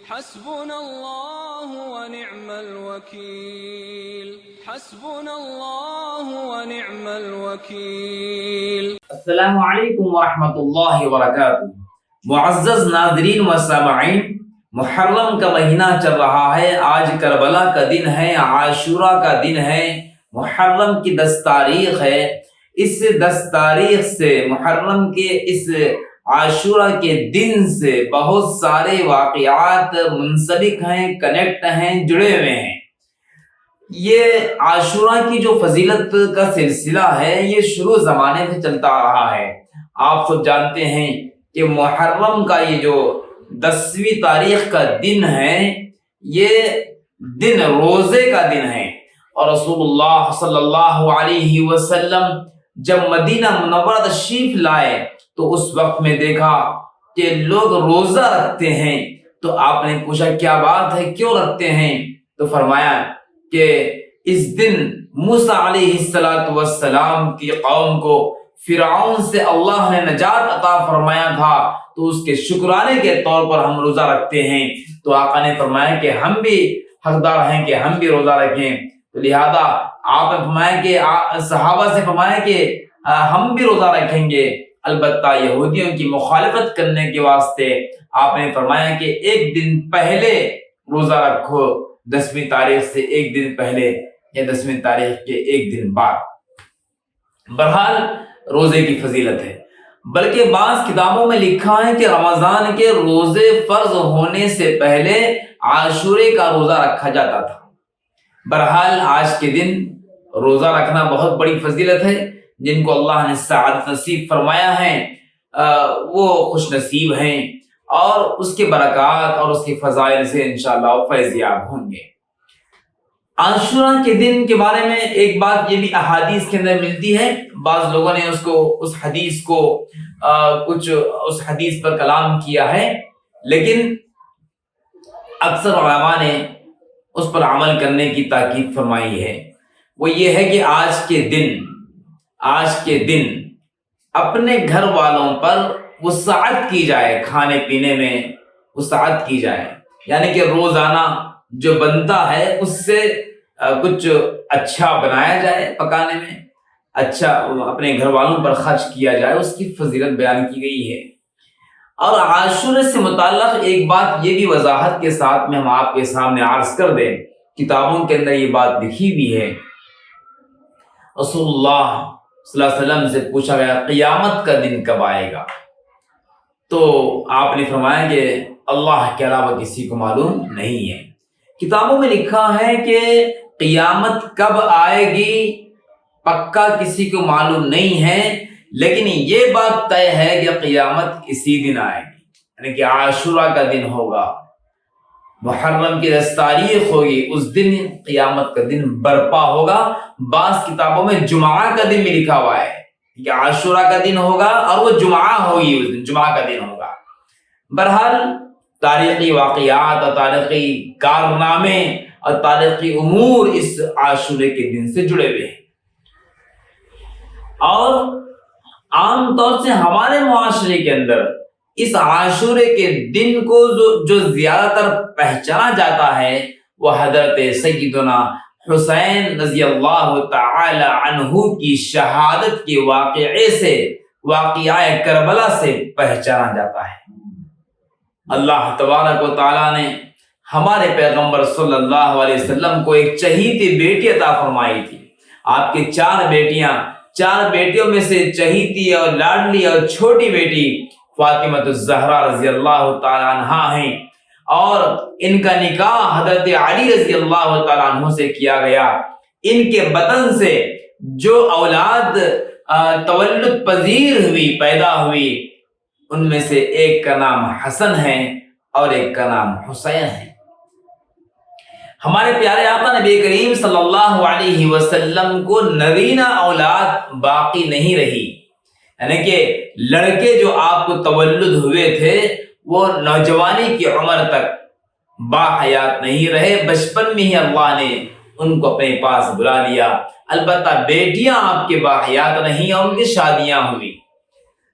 حسبنا الله ونعم الوكيل حسبنا الله ونعم الوكيل. السلام علیکم ورحمۃ اللہ وبرکاتہ. معزز ناظرین و سامعین، محرم کا مہینہ چل رہا ہے. آج کربلا کا دن ہے، عاشوراء کا دن ہے، محرم کی 10 تاریخ ہے. اس 10 تاریخ سے محرم کے اس عاشوراء کے دن سے بہت سارے واقعات منسلک ہیں، کنیکٹ ہیں، جڑے ہوئے ہیں. یہ عاشوراء کی جو فضیلت کا سلسلہ ہے یہ شروع زمانے سے چلتا آ رہا ہے. آپ سب جانتے ہیں کہ محرم کا یہ جو 10ویں تاریخ کا دن ہے یہ دن روزے کا دن ہے. اور رسول اللہ صلی اللہ علیہ وسلم جب مدینہ منورہ تشریف لائے تو اس وقت میں دیکھا کہ لوگ روزہ رکھتے ہیں. تو آپ نے پوچھا کیا بات ہے، کیوں رکھتے ہیں؟ تو فرمایا کہ اس دن موسیٰ علیہ السلام کی قوم کو فرعون سے اللہ نے نجات عطا فرمایا تھا، تو اس کے شکرانے کے طور پر ہم روزہ رکھتے ہیں. تو آقا نے فرمایا کہ ہم بھی حقدار ہیں کہ ہم بھی روزہ رکھیں. تو لہذا آپ نے فرمایا کہ صحابہ سے فرمایا کہ ہم بھی روزہ رکھیں گے. البتہ یہودیوں کی مخالفت کرنے کے واسطے آپ نے فرمایا کہ ایک دن پہلے روزہ رکھو، 10ویں تاریخ سے ایک دن پہلے یا 10ویں تاریخ کے ایک دن بعد. بہرحال روزے کی فضیلت ہے. بلکہ بعض کتابوں میں لکھا ہے کہ رمضان کے روزے فرض ہونے سے پہلے عاشورے کا روزہ رکھا جاتا تھا. بہرحال آج کے دن روزہ رکھنا بہت بڑی فضیلت ہے. جن کو اللہ نے سعادت نصیب فرمایا ہے وہ خوش نصیب ہیں، اور اس کے برکات اور اس کی فضائل سے انشاءاللہ وہ فیض یاب ہوں گے. عاشوراء کے دن کے بارے میں ایک بات یہ بھی احادیث کے اندر ملتی ہے. بعض لوگوں نے اس حدیث پر کلام کیا ہے، لیکن اکثر علماء نے اس پر عمل کرنے کی تاکید فرمائی ہے. وہ یہ ہے کہ آج کے دن اپنے گھر والوں پر وسعت کی جائے، کھانے پینے میں وسعت کی جائے. یعنی کہ روزانہ جو بنتا ہے اس سے کچھ اچھا بنایا جائے، پکانے میں اچھا اپنے گھر والوں پر خرچ کیا جائے. اس کی فضیلت بیان کی گئی ہے. اور عاشورے سے متعلق ایک بات یہ بھی وضاحت کے ساتھ میں ہم آپ کے سامنے عرض کر دیں. کتابوں کے اندر یہ بات لکھی بھی ہے. رسول اللہ صلی اللہ علیہ وسلم سے پوچھا گیا قیامت کا دن کب آئے گا؟ تو آپ نے فرمایا کہ اللہ کے علاوہ کسی کو معلوم نہیں ہے. کتابوں میں لکھا ہے کہ قیامت کب آئے گی پکا کسی کو معلوم نہیں ہے، لیکن یہ بات طے ہے کہ قیامت اسی دن آئے گی. یعنی کہ عاشوراء کا دن ہوگا، محرم کی 10 تاریخ ہوگی، اس دن قیامت کا دن برپا ہوگا. بعض کتابوں میں جمعہ کا دن بھی لکھا ہوا ہے کہ عاشوراء کا دن ہوگا اور وہ جمعہ ہوگی، اس دن جمعہ کا دن ہوگا. بہرحال تاریخی واقعات اور تاریخی کارنامے اور تاریخی امور اس عاشورے کے دن سے جڑے ہوئے ہیں. اور عام طور سے ہمارے معاشرے کے اندر اس عاشورے کے دن کو جو زیادہ تر پہچانا جاتا ہے وہ حضرت سیدنا حسین رضی اللہ تعالی عنہ کی شہادت کے واقعہ کربلا سے پہچانا جاتا ہے. اللہ تبارک و تعالی نے ہمارے پیغمبر صلی اللہ علیہ وسلم کو ایک چہیتی بیٹی عطا فرمائی تھی. آپ کی 4 بیٹیوں میں سے چہیتی اور لاڈلی اور چھوٹی بیٹی فاطمہ الزہرا رضی اللہ تعالی عنہا ہیں، اور ان کا نکاح حضرت علی رضی اللہ تعالی عنہ سے کیا گیا. ان کے بطن سے جو اولاد تولد پذیر ہوئی، پیدا ہوئی، ان میں سے ایک کا نام حسن ہے اور ایک کا نام حسین ہے. ہمارے پیارے آقا نبی کریم صلی اللہ علیہ وسلم کو نرینہ اولاد باقی نہیں رہی. یعنی کہ لڑکے جو آپ کو تولد ہوئے تھے وہ نوجوانی کی عمر تک با حیات نہیں رہے. بچپن میں ہی اللہ نے ان کو اپنے پاس بلا لیا. البتہ بیٹیاں آپ کے با حیات نہیں اور ان کی شادیاں ہوئی.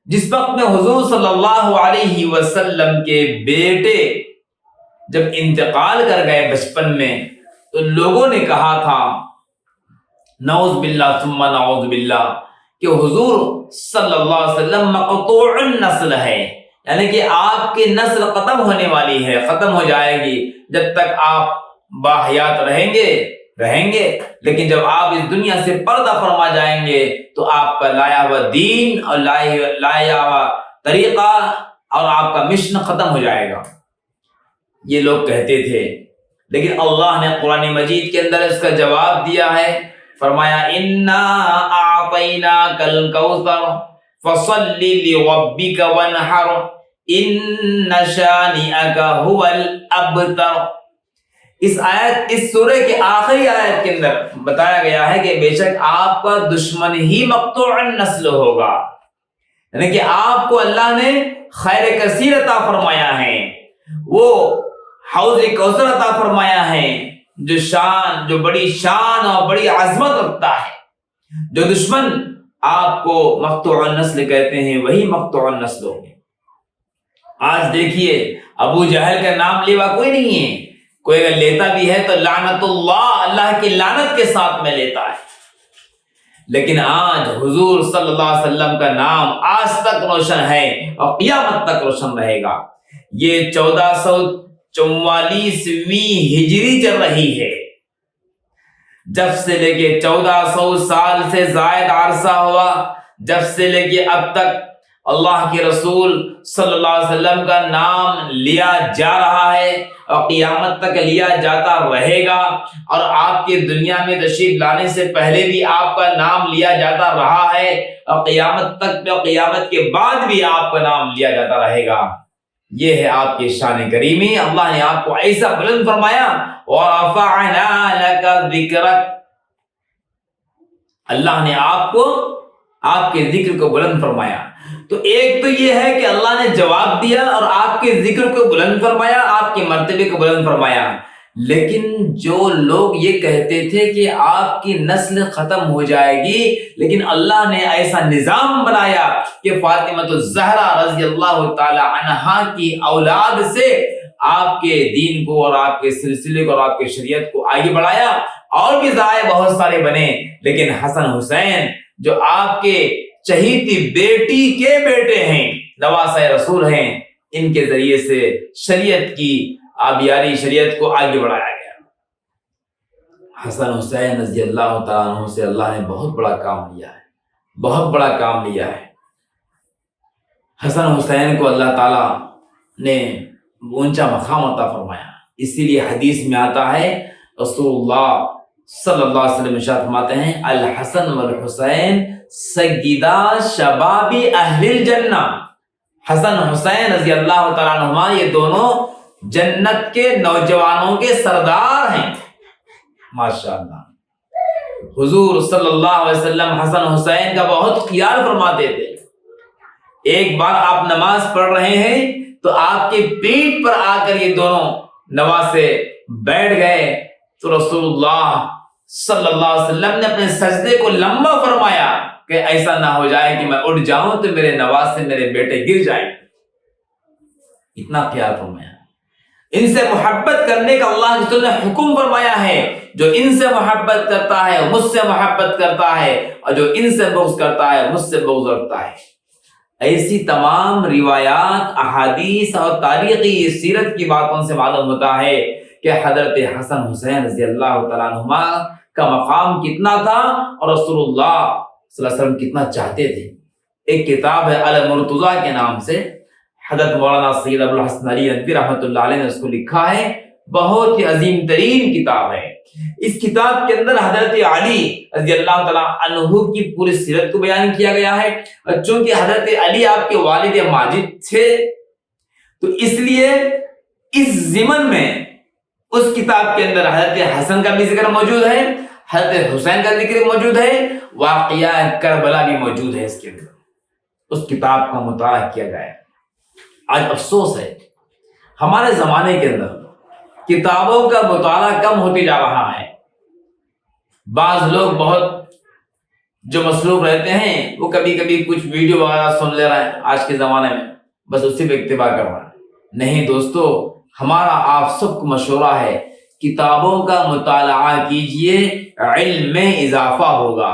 جس وقت میں حضور صلی اللہ علیہ وسلم کے بیٹے جب انتقال کر گئے بچپن میں تو لوگوں نے کہا تھا نعوذ باللہ ثم نعوذ باللہ کہ حضور صلی اللہ علیہ وسلم مقطوع النسل ہے، یعنی کہ آپ کی نسل ختم ہونے والی ہے، ختم ہو جائے گی جب تک آپ باحیات رہیں گے، لیکن جب آپ اس دنیا سے پردہ فرما جائیں گے تو آپ کا لایا ہوا دین اور لایا ہوا طریقہ اور آپ کا مشن ختم ہو جائے گا، یہ لوگ کہتے تھے۔ لیکن اللہ نے قرآن مجید کے اندر اس کا جواب دیا ہے، فرمایا انا اعطیناک الکوثر فصل لربک وانحر ان شانئک هو الابتر۔ اس سورہ کے آخری آیت کے اندر بتایا گیا ہے کہ بے شک آپ کا دشمن ہی مقطوع النسل ہوگا، یعنی کہ آپ کو اللہ نے خیر کثیر عطا فرمایا ہے، وہ حوض کوثر عطا فرمایا ہے جو بڑی شان اور بڑی عظمت رکھتا ہے۔ جو دشمن آپ کو مقطوع النسل کہتے ہیں وہی مقطوع النسل ہوں گے۔ آج دیکھیے ابو جہل کا نام لیوا کوئی نہیں ہے، کوئی اگر لیتا بھی ہے تو لعنت اللہ کی لعنت کے ساتھ میں لیتا ہے، لیکن آج حضور صلی اللہ علیہ وسلم کا نام آج تک روشن ہے اور قیامت تک روشن رہے گا۔ یہ 1444ویں ہجری چل رہی ہے، جب سے لے کے 1400 سال سے زائد عرصہ ہوا، جب سے لے کے اب تک اللہ کے رسول صلی اللہ علیہ وسلم کا نام لیا جا رہا ہے اور قیامت تک لیا جاتا رہے گا، اور آپ کی دنیا میں تشریف لانے سے پہلے بھی آپ کا نام لیا جاتا رہا ہے اور قیامت تک اور قیامت کے بعد بھی آپ کا نام لیا جاتا رہے گا۔ یہ ہے آپ کی شان کریمی، اللہ نے آپ کو ایسا بلند فرمایا وَرَفَعْنَا لَكَ ذِكْرَكَ، اللہ نے آپ کے ذکر کو بلند فرمایا۔ تو ایک تو یہ ہے کہ اللہ نے جواب دیا اور آپ کے ذکر کو بلند فرمایا، آپ کے مرتبے کو بلند فرمایا، لیکن جو لوگ یہ کہتے تھے کہ آپ کی نسل ختم ہو جائے گی، لیکن اللہ نے ایسا نظام بنایا کہ فاطمہ الزہرا رضی اللہ تعالی عنہا کی اولاد سے آپ کے دین کو اور آپ کے سلسلے کو اور آپ کے شریعت کو آگے بڑھایا، اور بھی ذرائع بہت سارے بنے، لیکن حسن حسین جو آپ کے چہیتی بیٹی کے بیٹے ہیں، نواسۂ رسول ہیں، ان کے ذریعے سے شریعت کی آبیاری، شریعت کو آگے بڑھایا گیا۔ حسن حسین رضی اللہ تعالیٰ عنہ سے اللہ نے بہت بڑا کام لیا ہے، بہت بڑا کام لیا ہے۔ حسن حسین کو اللہ تعالیٰ نے اونچا مقام عطا فرمایا، اسی لیے حدیث میں آتا ہے رسول اللہ صلی اللہ علیہ وسلم ارشاد فرماتے ہیں الحسن والحسین سیدا شباب اہل الجنہ، حسن حسین رضی اللہ تعالیٰ عنہما یہ دونوں جنت کے نوجوانوں کے سردار ہیں۔ ماشاءاللہ حضور صلی اللہ علیہ وسلم حسن حسین کا بہت خیال فرماتے تھے۔ ایک بار آپ نماز پڑھ رہے ہیں تو آپ کی پیٹھ پر آ کر یہ دونوں نواسے بیٹھ گئے تو رسول اللہ صلی اللہ علیہ وسلم نے اپنے سجدے کو لمبا فرمایا کہ ایسا نہ ہو جائے کہ میں اٹھ جاؤں تو میرے نواسے میرے بیٹے گر جائیں۔ اتنا خیال فرمایا، ان سے محبت کرنے کا اللہ کے رسول نے حکم فرمایا ہے، جو ان سے محبت کرتا ہے مجھ سے محبت کرتا ہے، اور جو ان سے بغض کرتا ہے مجھ سے بغض رکھتا ہے۔ ایسی تمام روایات، احادیث اور تاریخی سیرت کی باتوں سے معلوم ہوتا ہے کہ حضرت حسن حسین رضی اللہ تعالیٰ عنہما کا مقام کتنا تھا اور رسول اللہ صلی اللہ علیہ وسلم کتنا چاہتے تھے۔ ایک کتاب ہے المرتضیٰ کے نام سے، حضرت مولانا سید ابوالحسن علی ندوی رحمۃ اللہ علیہ نے اس کو لکھا ہے، بہت ہی عظیم ترین کتاب ہے۔ اس کتاب کے اندر حضرت علی رضی اللہ تعالیٰ عنہ کی پوری سیرت کو بیان کیا گیا ہے، اور چونکہ حضرت علی آپ کے والد ماجد تھے تو اس لیے اس ضمن میں اس کتاب کے اندر حضرت حسن کا بھی ذکر موجود ہے، حضرت حسین کا ذکر موجود ہے، واقعہ کربلا بھی موجود ہے اس کے اندر۔ اس کتاب کا مطالعہ کیا گیا ہے۔ آج افسوس ہے ہمارے زمانے کے اندر کتابوں کا مطالعہ کم ہوتی جا رہا ہے۔ بعض لوگ بہت جو مصروف رہتے ہیں وہ کبھی کبھی کچھ ویڈیو وغیرہ سن لے رہے ہیں آج کے زمانے میں، بس اسی پہ اکتفا کر رہا ہے۔ نہیں دوستو، ہمارا آپ سب کو مشورہ ہے، کتابوں کا مطالعہ کیجئے، علم میں اضافہ ہوگا۔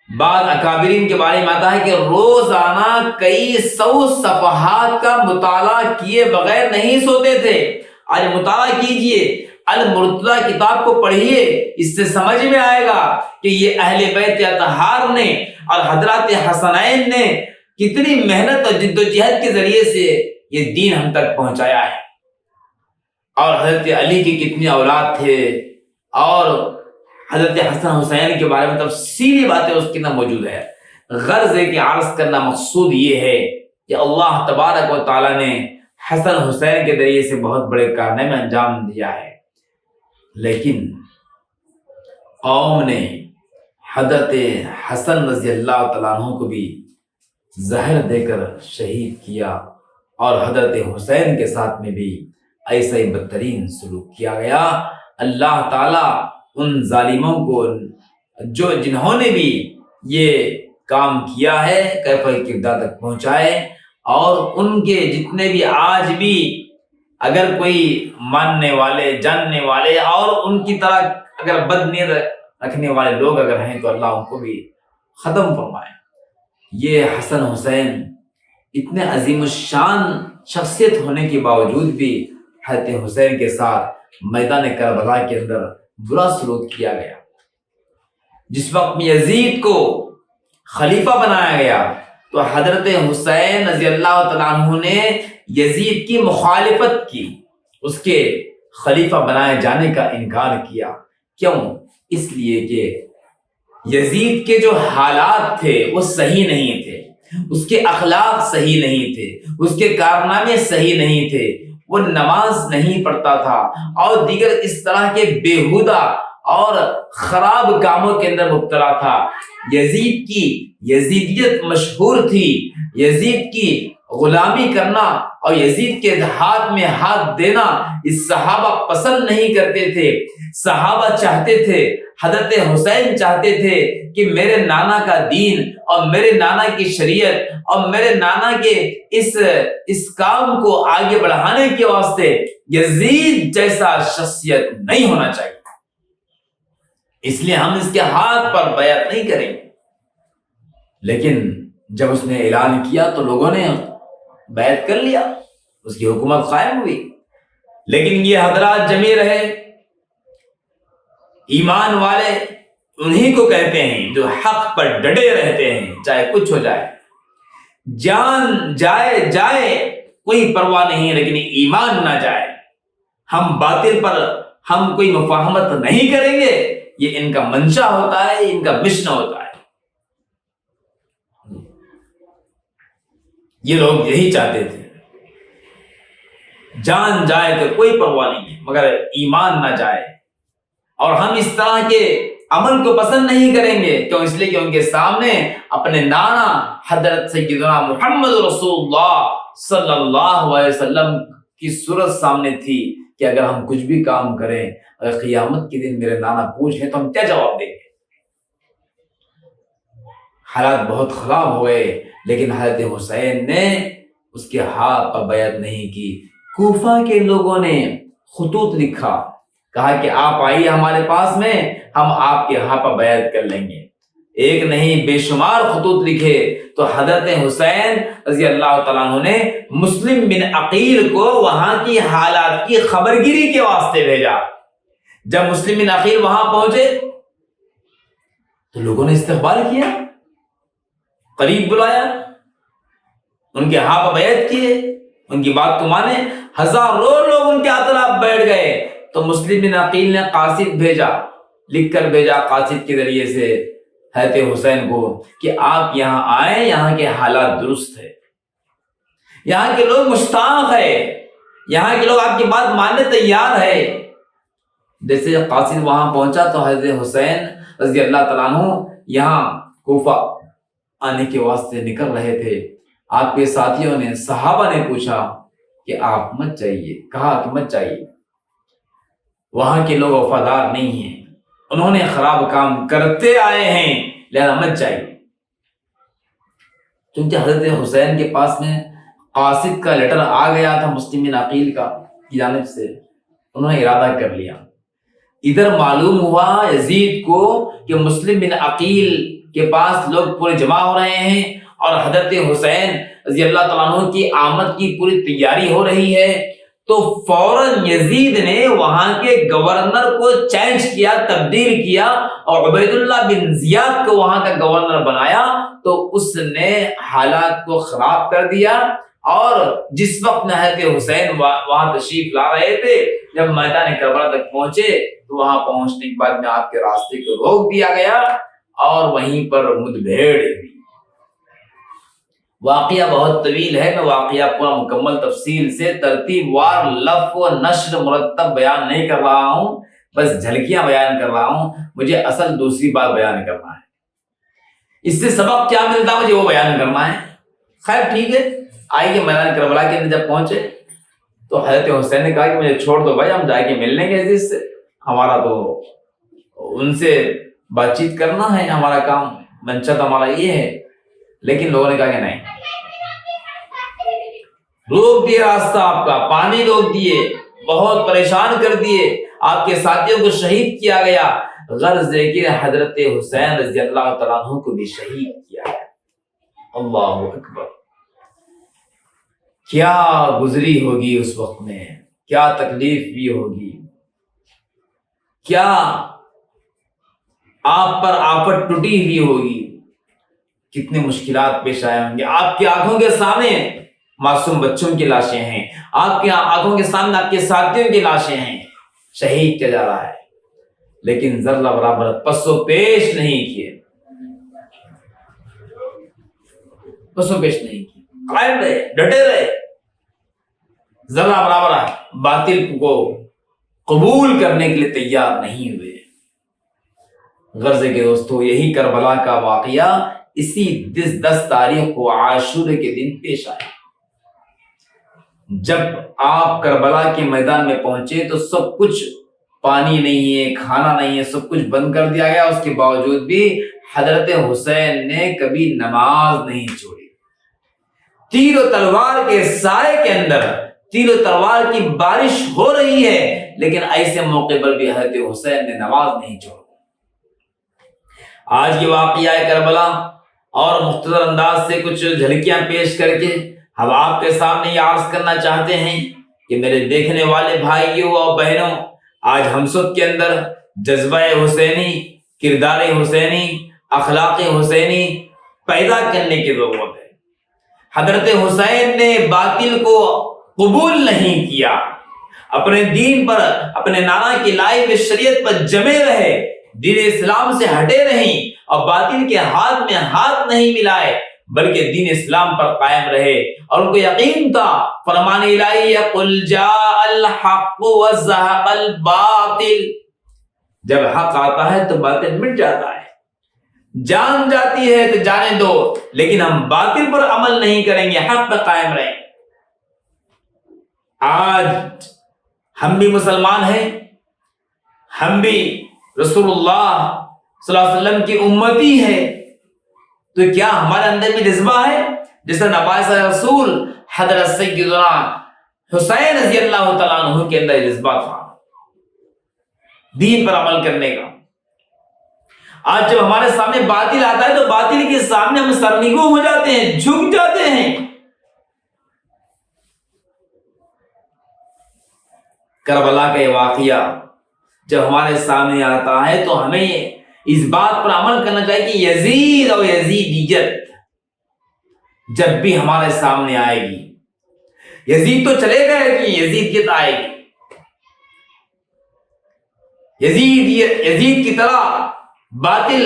بعض اکابرین کے بارے میں آتا ہے کہ روزانہ کئی 100 صفحات کا مطالعہ کیے بغیر نہیں سوتے تھے۔ آج مطالعہ کیجئے، المرتضی کتاب کو پڑھیے، اس سے سمجھ میں آئے گا کہ یہ اہل بیت اطہار نے اور حضرات حسنین نے کتنی محنت اور جد و جہد کے ذریعے سے یہ دین ہم تک پہنچایا ہے، اور حضرت علی کی کتنی اولاد تھے، اور حضرت حسن حسین کے بارے میں تفصیلی باتیں اس کے اندر موجود ہے۔ غرض ہے کہ عرض کرنا مقصود یہ ہے کہ اللہ تبارک و تعالیٰ نے حسن حسین کے ذریعے سے بہت بڑے کارنامے انجام دیا ہے، لیکن قوم نے حضرت حسن رضی اللہ تعالیٰ عنہ کو بھی زہر دے کر شہید کیا، اور حضرت حسین کے ساتھ میں بھی ایسا ہی بدترین سلوک کیا گیا۔ اللہ تعالیٰ ان ظالموں کو جنہوں نے بھی یہ کام کیا ہے کیف الکردہ تک پہنچائے، اور ان کے جتنے بھی آج بھی اگر کوئی ماننے والے، جاننے والے اور ان کی طرح اگر بد نیت رکھنے والے لوگ اگر ہیں تو اللہ ان کو بھی ختم فرمائے۔ یہ حسن حسین اتنے عظیم الشان شخصیت ہونے کے باوجود بھی حضرت حسین کے ساتھ میدان کربلا کے اندر برا سلوک کیا گیا۔ جس وقت یزید کو خلیفہ بنایا گیا تو حضرت حسین رضی اللہ تعالیٰ عنہ نے یزید کی مخالفت کی، اس کے خلیفہ بنائے جانے کا انکار کیا۔ کیوں؟ اس لیے کہ یزید کے جو حالات تھے وہ صحیح نہیں تھے، اس کے اخلاق صحیح نہیں تھے، اس کے کارنامے صحیح نہیں تھے، وہ نماز نہیں پڑھتا تھا اور دیگر اس طرح کے بیہودہ اور خراب کاموں کے اندر مبتلا تھا۔ یزید کی یزیدیت مشہور تھی، یزید کی غلامی کرنا اور یزید کے ہاتھ میں ہاتھ دینا اس صحابہ پسند نہیں کرتے تھے۔ صحابہ چاہتے تھے، حضرت حسین چاہتے تھے کہ میرے نانا کا دین اور میرے نانا کی شریعت اور میرے نانا کے اس کام کو آگے بڑھانے کے واسطے یزید جیسا شخصیت نہیں ہونا چاہیے، اس لیے ہم اس کے ہاتھ پر بیعت نہیں کریں گے۔ لیکن جب اس نے اعلان کیا تو لوگوں نے بیعت کر لیا، اس کی حکومت قائم ہوئی۔ لیکن یہ حضرات جمع رہے، ایمان والے انہی کو کہتے ہیں جو حق پر ڈٹے رہتے ہیں چاہے کچھ ہو جائے، جان جائے کوئی پرواہ نہیں لیکن ایمان نہ جائے۔ ہم باطل پر ہم کوئی مفاہمت نہیں کریں گے، یہ ان کا منشا ہوتا ہے، ان کا مشن ہوتا ہے۔ یہ لوگ یہی چاہتے تھے، جان جائے تو کوئی پرواہ نہیں مگر ایمان نہ جائے، اور ہم اس طرح کے عمل کو پسند نہیں کریں گے۔ کیوں؟ اس لیے کہ ان کے سامنے اپنے نانا حضرت سیدنا محمد رسول اللہ صلی اللہ علیہ وسلم کی صورت سامنے تھی کہ اگر ہم کچھ بھی کام کریں، اگر قیامت کے دن میرے نانا پوچھیں تو ہم کیا جواب دیں گے؟ حالات بہت خراب ہو گئے، لیکن حضرت حسین نے اس کے ہاتھ پر بیعت نہیں کی۔ کوفہ کے لوگوں نے خطوط لکھا، کہا کہ آپ آئیے ہمارے پاس میں، ہم آپ کے ہاتھ پر بیعت کر لیں گے۔ ایک نہیں بے شمار خطوط لکھے تو حضرت حسین رضی اللہ تعالیٰ عنہ نے مسلم بن عقیل کو وہاں کی حالات کی خبرگیری کے واسطے بھیجا۔ جب مسلم بن عقیل وہاں پہنچے تو لوگوں نے استقبال کیا، قریب بلایا، ان کے ہاتھ پر بیعت کیے، ان کی بات کو مانے۔ ہزاروں لوگ ان کے اطراف بیٹھ گئے تو مسلم بن عقیل نے قاصد بھیجا، لکھ کر بھیجا قاصد کے ذریعے سے حضرت حسین کو کہ آپ یہاں آئیں، یہاں کے حالات درست ہے، یہاں کے لوگ مشتاق ہے، یہاں کے لوگ آپ کی بات ماننے تیار ہے۔ جیسے قاصد وہاں پہنچا تو حضرت حسین رضی اللہ تعالیٰ عنہ یہاں کوفہ آنے کے واسطے نکل رہے تھے۔ آپ کے ساتھیوں نے، صحابہ نے پوچھا کہ آپ مت جائیے، کہا کہ مت جائیے، وہاں کے لوگ وفادار نہیں ہیں، انہوں نے خراب کام کرتے آئے ہیں، لہذا مت جائیے۔ کیونکہ حضرت حسین کے پاس میں قاصد کا لیٹر آ گیا تھا مسلم بن عقیل کی جانب سے، انہوں نے ارادہ کر لیا۔ ادھر معلوم ہوا یزید کو کہ مسلم بن عقیل کے پاس لوگ پورے جمع ہو رہے ہیں اور حضرت حسین رضی اللہ تعالیٰ عنہ کی آمد کی پوری تیاری ہو رہی ہے، تو فوراً یزید نے وہاں کے گورنر کو چینج کیا، تبدیل کیا، اور عبید اللہ بن زیاد کو وہاں کا گورنر بنایا۔ تو اس نے حالات کو خراب کر دیا، اور جس وقت حضرت حسین وہاں تشریف لا رہے تھے، جب میدان کربلا تک پہنچے تو وہاں پہنچنے کے بعد میں آپ کے راستے کو روک دیا گیا اور وہیں پر مدبھیڑ ہوئی۔ واقعہ بہت طویل ہے، میں واقعہ پورا مکمل تفصیل سے ترتیب وار لفظ و نشر مرتب بیان نہیں کر رہا ہوں، بس جھلکیاں بیان کر رہا ہوں، مجھے اصل دوسری بات بیان کرنا ہے۔ اس سے سبق کیا ملتا مجھے وہ بیان کرنا ہے۔ خیر ٹھیک ہے، آئیے میدان کربلا کے اندر جب پہنچے تو حضرت حسین نے کہا کہ مجھے چھوڑ دو بھائی، ہم جا کے مل لیں گے عزیز سے، ہمارا تو ان سے بات چیت کرنا ہے، ہمارا کام منشا تو ہمارا یہ ہے۔ لیکن لوگوں نے کہا کہ نہیں، روک دیے راستہ آپ کا، پانی روک دیے، بہت پریشان کر دیے، آپ کے ساتھیوں کو شہید کیا گیا، غرض ہے کہ حضرت حسین رضی اللہ تعالیٰ عنہ کو بھی شہید کیا گیا۔ اللہ اکبر، کیا گزری ہوگی اس وقت میں، کیا تکلیف بھی ہوگی، کیا آپ پر آفت ٹوٹی ہوئی ہوگی، کتنے مشکلات پیش آئے ہوں گے۔ آپ کی آنکھوں کے سامنے معصوم بچوں کی لاشیں ہیں، آپ کی آنکھوں کے سامنے آپ کے ساتھیوں کی لاشیں ہیں، شہید کیا جا رہا ہے، لیکن ذرہ برابر پس و پیش نہیں کیے، پس و پیش نہیں کیے، قائم رہے، ڈٹے رہے، ذرہ برابر باطل کو قبول کرنے کے لیے تیار نہیں ہوئے۔ غرض ہے کہ دوستو یہی کربلا کا واقعہ اسی 10 تاریخ کو عاشورے کے دن پیش آیا۔ جب آپ کربلا کے میدان میں پہنچے تو سب کچھ، پانی نہیں ہے، کھانا نہیں ہے، سب کچھ بند کر دیا گیا۔ اس کے باوجود بھی حضرت حسین نے کبھی نماز نہیں چھوڑی۔ تیر و تلوار کے سائے کے اندر تیر و تلوار کی بارش ہو رہی ہے، لیکن ایسے موقع پر بھی حضرت حسین نے نماز نہیں چھوڑی۔ آج یہ واقعہ کربلا اور مختصر انداز سے کچھ جھلکیاں پیش کر کے ہم آپ کے سامنے یہ عرض کرنا چاہتے ہیں کہ میرے دیکھنے والے بھائیوں اور بہنوں، آج ہم سب کے اندر جذبہ حسینی، کردار حسینی، اخلاق حسینی پیدا کرنے کی ضرورت ہے۔ حضرت حسین نے باطل کو قبول نہیں کیا، اپنے دین پر، اپنے نانا کی لائی ہوئی شریعت پر جمے رہے، دین اسلام سے ہٹے نہیں اور باطل کے ہاتھ میں ہاتھ نہیں ملائے، بلکہ دین اسلام پر قائم رہے، اور ان کو یقین تھا فرمان الہی ہے قل جاء الحق وزهق الباطل، جب حق آتا ہے تو باطل مٹ جاتا ہے، جان جاتی ہے تو جانے دو، لیکن ہم باطل پر عمل نہیں کریں گے، حق پر قائم رہیں۔ آج ہم بھی مسلمان ہیں، ہم بھی رسول اللہ صلی اللہ علیہ وسلم کی امتی ہے، تو کیا ہمارے اندر بھی جذبہ ہے جیسے نبائس رسول حضرت سیدنا حسین رضی اللہ تعالیٰ عنہ کے اندر جذبہ تھا دین پر عمل کرنے کا؟ آج جب ہمارے سامنے باطل آتا ہے تو باطل کے سامنے ہم سرنگوں ہو جاتے ہیں، جھک جاتے ہیں۔ کربلا کا یہ واقعہ جب ہمارے سامنے آتا ہے تو ہمیں اس بات پر عمل کرنا چاہیے کہ یزید اور یزیدیت جب بھی ہمارے سامنے آئے گی، یزید تو چلے گئے کہ یزیدیت آئے گی۔ یزید کی طرح باطل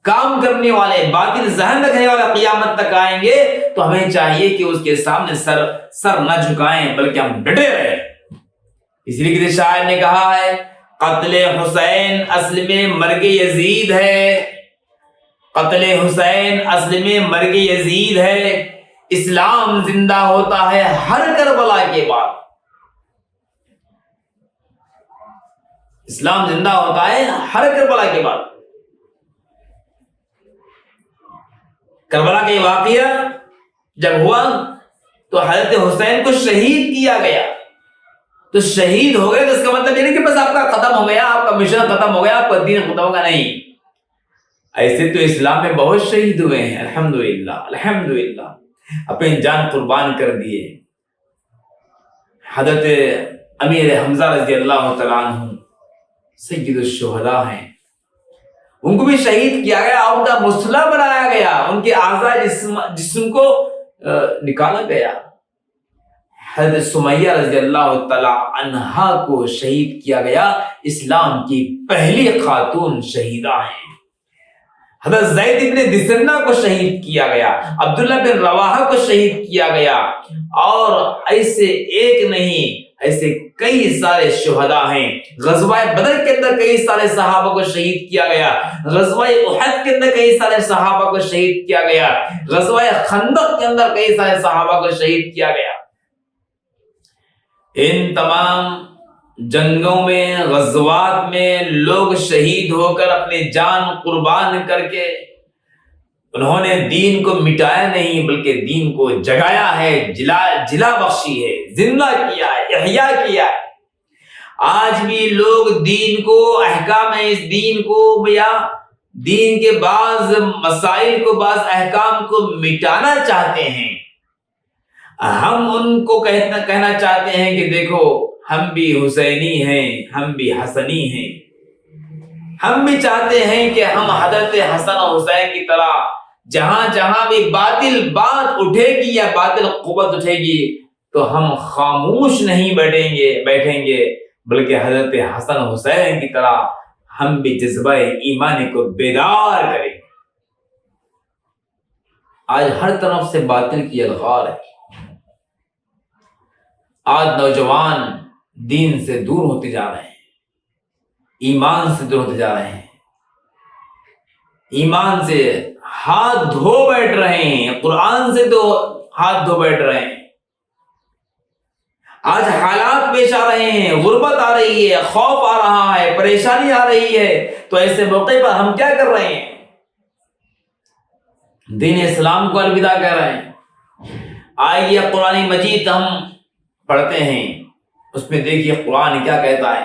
کام کرنے والے، باطل ذہن رکھنے والے قیامت تک آئیں گے، تو ہمیں چاہیے کہ اس کے سامنے سر نہ جھکائیں بلکہ ہم ڈٹے رہیں۔ اس لیے کسی شاعر نے کہا ہے قتل حسین اصل میں مرگ یزید ہے، قتل حسین اصل میں مرگ یزید ہے، اسلام زندہ ہوتا ہے ہر کربلا کے بعد، اسلام زندہ ہوتا ہے ہر کربلا کے بعد۔ کربلا کا یہ واقعہ جب ہوا تو حضرت حسین کو شہید کیا گیا، تو شہید ہو گئے تو اس کا مطلب یہ نہیں کہ بس آپ کا ختم ہو گیا، آپ کا مشن ختم ہو گیا، آپ کا دین ختم ہوگا، نہیں، ایسے تو اسلام میں بہت شہید ہوئے ہیں، الحمدللہ الحمدللہ، اپنی جان قربان کر دیے۔ حضرت امیر حمزہ رضی اللہ تعالیٰ عنہ سید الشہداء ہیں، ان کو بھی شہید کیا گیا، ان کا مسلح بنایا گیا، ان کے اعضاء جسم کو نکالا گیا۔ حضرت سمیہ رضی اللہ تعالیٰ عنہا کو شہید کیا گیا، اسلام کی پہلی خاتون شہیدہ ہیں۔ حضرت زید بن دسنہ کو شہید کیا گیا، عبداللہ بن رواحہ کو شہید کیا گیا، اور ایسے ایک نہیں، ایسے کئی سارے شہداء ہیں۔ غزوہ بدر کے اندر کئی سارے صحابہ کو شہید کیا گیا، غزوہ احد کے اندر کئی سارے صحابہ کو شہید کیا گیا، غزوہ خندق کے اندر کئی سارے صحابہ کو شہید کیا گیا۔ ان تمام جنگوں میں، غزوات میں لوگ شہید ہو کر اپنی جان قربان کر کے انہوں نے دین کو مٹایا نہیں بلکہ دین کو جگایا ہے، جلا بخشی ہے، زندہ کیا ہے، احیاء کیا ہے۔ آج بھی لوگ دین کو، احکام اس دین کو یا دین کے بعض مسائل کو، بعض احکام کو مٹانا چاہتے ہیں۔ ہم ان کو کہنا چاہتے ہیں کہ دیکھو ہم بھی حسینی ہیں، ہم بھی حسنی ہیں، ہم بھی چاہتے ہیں کہ ہم حضرت حسن و حسین کی طرح جہاں جہاں بھی باطل بات اٹھے گی یا باطل قوت اٹھے گی تو ہم خاموش نہیں بیٹھیں گے بلکہ حضرت حسن و حسین کی طرح ہم بھی جذبہ ایمان کو بیدار کریں گے۔ آج ہر طرف سے باطل کی الغار ہے، آج نوجوان دین سے دور ہوتے جا رہے ہیں، ایمان سے دور ہوتے جا رہے ہیں، ایمان سے ہاتھ دھو بیٹھ رہے ہیں، قرآن سے تو ہاتھ دھو بیٹھ رہے ہیں۔ آج حالات پیش آ رہے ہیں، غربت آ رہی ہے، خوف آ رہا ہے، پریشانی آ رہی ہے، تو ایسے موقع پر ہم کیا کر رہے ہیں؟ دین اسلام کو الوداع کہہ رہے ہیں۔ آئیے قرآن مجید ہم پڑھتے ہیں، اس میں دیکھیے قرآن کیا کہتا ہے۔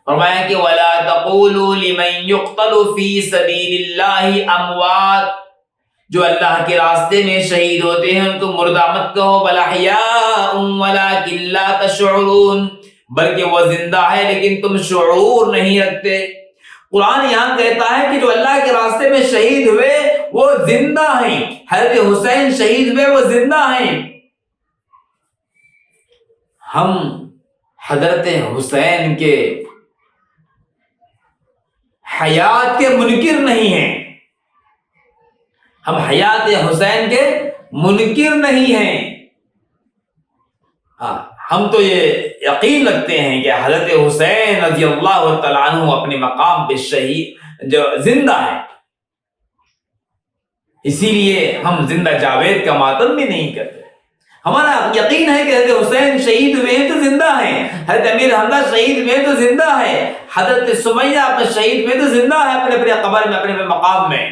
فرمایا کہ وَلَا تَقُولُوا لِمَنْ يُقْتَلُ فِي سَبِيلِ اللَّهِ أَمْوَاتٌ، جو اللہ کے راستے میں شہید ہوتے ہیں ان کو مردہ مت کہو، بَلْ أَحْيَاءٌ وَلَكِنْ لَا تَشْعُرُونَ، بلکہ وہ زندہ ہے لیکن تم شعور نہیں رکھتے۔ قرآن یہاں کہتا ہے کہ جو اللہ کے راستے میں شہید ہوئے وہ زندہ ہیں، حضرت حسین شہید ہوئے وہ زندہ ہیں۔ ہم حضرت حسین کے حیات کے منکر نہیں ہیں، ہم حیات حسین کے منکر نہیں ہیں، ہم تو یہ یقین رکھتے ہیں کہ حضرت حسین رضی اللہ تعالیٰ عنہ اپنے مقام پہ شہید جو زندہ ہے، اسی لیے ہم زندہ جاوید کا ماتم بھی نہیں کرتے۔ ہمارا یقین ہے کہ حضرت حسین شہید ہوئے ہیں تو زندہ ہیں، حضرت امیر حمزہ شہید ہوئے تو زندہ ہے، حضرت سمیہ اپنے شہید ہوئے تو زندہ ہے اپنے اپنے قبر میں، اپنے اپنے مقام میں۔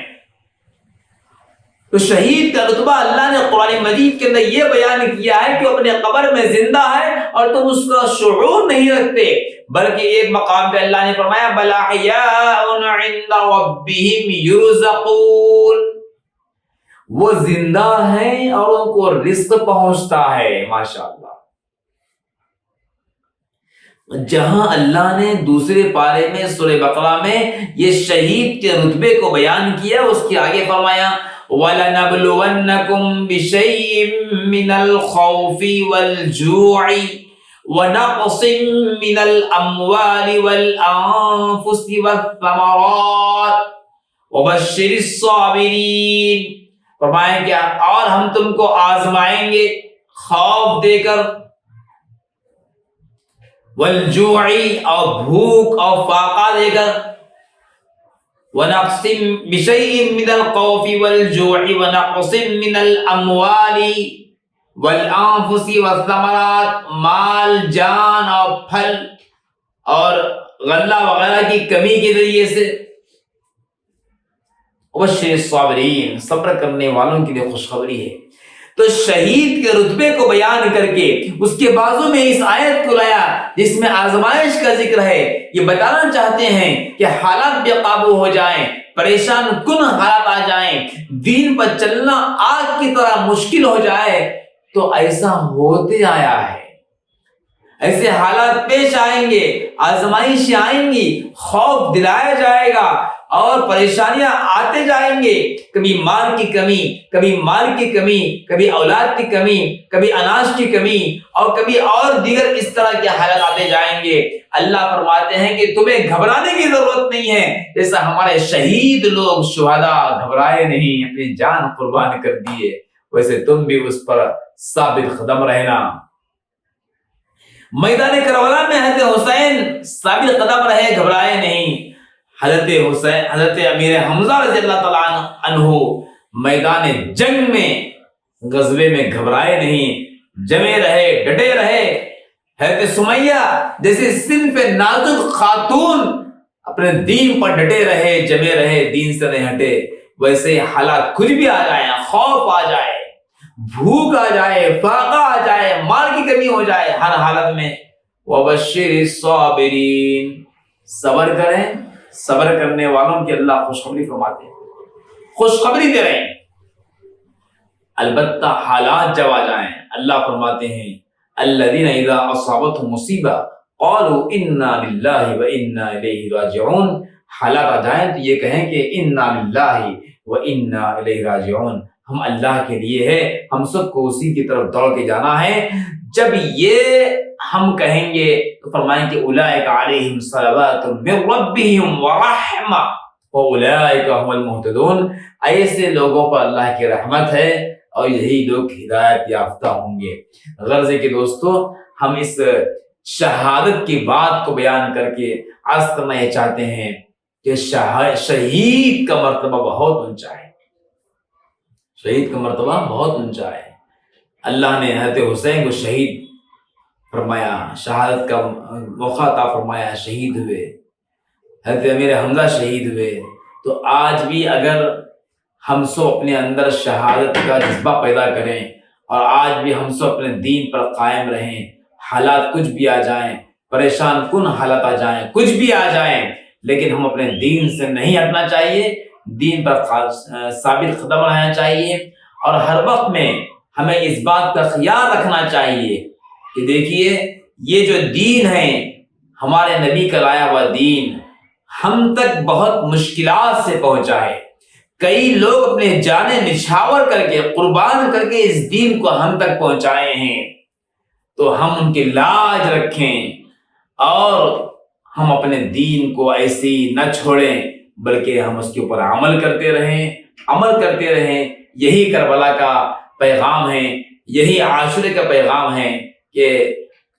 تو شہید کا رتبہ اللہ نے قرآن مجید کے اندر یہ بیان کیا ہے کہ وہ اپنے قبر میں زندہ ہے اور تم اس کا شعور نہیں رکھتے، بلکہ ایک مقام پہ اللہ نے فرمایا بَلْ أَحْيَاءٌ عِندَ رَبِّهِمْ يُرْزَقُونَ، وہ زندہ ہیں اور ان کو رزق پہنچتا ہے۔ ماشاءاللہ، جہاں اللہ نے دوسرے پارے میں سورہ بقرہ میں یہ شہید کے رتبے کو بیان کیا، اس کے آگے فرمایا وَلَنَبْلُوَنَّكُمْ بِشَيْءٍ مِّنَ الْخَوْفِ وَالْجُوعِ وَنَقْصٍ مِّنَ الْأَمْوَالِ وَالْأَنفُسِ وَالثَّمَرَاتِ وَبَشِّرِ الصَّابِرِينَ۔ فرمایا کہ اور ہم تم کو آزمائیں گے خوف دے کر، والجوع اور بھوک اور فاقہ دے کر، ونقص بشیء من الخوف والجوع ونقص من الاموال والانفس والثمرات، مال، جان اور پھل اور غلہ وغیرہ کی کمی کے ذریعے سے، وبشر الصابرین، صبر کرنے والوں کے لیے خوشخبری ہے۔ تو شہید کے رتبے کو بیان کر کے اس کے بازو میں اس آیت کو لایا جس میں آزمائش کا ذکر ہے. یہ بتانا چاہتے ہیں کہ حالات بے قابو ہو جائیں، پریشان کن حالات آ جائیں، دین پر چلنا آگ کی طرح مشکل ہو جائے، تو ایسا ہوتے آیا ہے. ایسے حالات پیش آئیں گے، آزمائشیں آئیں گی، خوف دلایا جائے گا اور پریشانیاں آتے جائیں گے. کبھی مال کی کمی، کبھی مال کی کمی، کبھی اولاد کی کمی، کبھی اناج کی کمی، اور کبھی اور دیگر اس طرح کے حالات آتے جائیں گے. اللہ فرماتے ہیں کہ تمہیں گھبرانے کی ضرورت نہیں ہے. جیسا ہمارے شہید لوگ شہداء گھبرائے نہیں، اپنی جان قربان کر دیے، ویسے تم بھی اس پر ثابت قدم رہنا. میدان کربلا میں حضرت حسین ثابت قدم رہے، گھبرائے نہیں. حضرت امیر حمزہ رضی اللہ تعالیٰ عنہ میدان جنگ میں غزوے میں گھبرائے نہیں، جمے رہے، ڈٹے رہے. حضرت سمیہ جیسے صنف نازک خاتون اپنے دین پر ڈٹے رہے، جمے رہے، دین سے نہیں ہٹے. ویسے حالات کچھ بھی آ جائیں، خوف آ جائے، بھوک آ جائے، فاقہ آ جائے، مال کی کمی ہو جائے، ہر حالت میں وَبَشِّرِ الصَّابِرِينَ، صبر کریں. صبر کرنے والوں کی اللہ خوشخبری فرماتے ہیں، خوشخبری دے رہے ہیں. البتہ حالات جب آ جائیں، اللہ فرماتے ہیں الذین اذا اصابتهم مصیبہ قالوا انا للہ وانا الیہ راجعون. حالات آ جائیں تو یہ کہیں کہ انا للہ وانا الیہ راجعون، ہم اللہ کے لیے ہے، ہم سب کو اسی کی طرف دوڑ کے جانا ہے. جب یہ ہم کہیں گے تو فرمائیں کہ اولئک علیہم صلوات من ربہم ورحمہ واولئک هم المہتدون. ایسے لوگوں پر اللہ کی رحمت ہے اور یہی لوگ ہدایت یافتہ ہوں گے. غرض ہے کہ دوستو، ہم اس شہادت کی بات کو بیان کر کے عرض کرنا یہ چاہتے ہیں کہ شہید کا مرتبہ بہت اونچا ہے. شہید کا مرتبہ بہت اونچا ہے. اللہ نے حضرت حسین کو شہید فرمایا، شہادت کا موقع عطا فرمایا، شہید ہوئے. حضرت امیر حمزہ شہید ہوئے. تو آج بھی اگر ہم سب اپنے اندر شہادت کا جذبہ پیدا کریں اور آج بھی ہم سب اپنے دین پر قائم رہیں، حالات کچھ بھی آ جائیں، پریشان کن حالات آ جائیں، کچھ بھی آ جائیں، لیکن ہم اپنے دین سے نہیں ہٹنا چاہیے، دین پر ثابت قدم رہنا چاہیے. اور ہر وقت میں ہمیں اس بات کا خیال رکھنا چاہیے کہ دیکھیے یہ جو دین ہے، ہمارے نبی کا لایا ہوا دین ہم تک بہت مشکلات سے پہنچا ہے. کئی لوگ اپنے جانیں نچھاور کر کے، قربان کر کے اس دین کو ہم تک پہنچائے ہیں. تو ہم ان کی لاج رکھیں اور ہم اپنے دین کو ایسی نہ چھوڑیں، بلکہ ہم اس کے اوپر عمل کرتے رہیں. یہی کربلا کا پیغام ہے، یہی عاشورے کا پیغام ہے کہ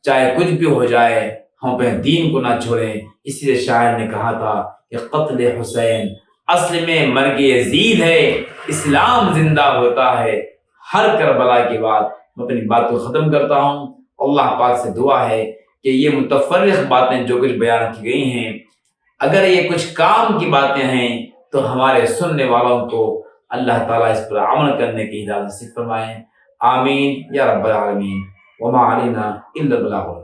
چاہے کچھ بھی ہو جائے ہم اپنے دین کو نہ چھوڑیں. اس لیے شاعر نے کہا تھا کہ قتل حسین اصل میں مرگ یزید ہے، اسلام زندہ ہوتا ہے. ہر کربلا کے بعد میں اپنی بات کو ختم کرتا ہوں. اللہ پاک سے دعا ہے کہ یہ متفرق باتیں جو کچھ بیان کی گئی ہیں، اگر یہ کچھ کام کی باتیں ہیں تو ہمارے سننے والوں کو اللہ تعالیٰ اس پر عمل کرنے کی اجازت نصیب فرمائیں. آمین یا رب العالمین. وما علینا الا البلاغ.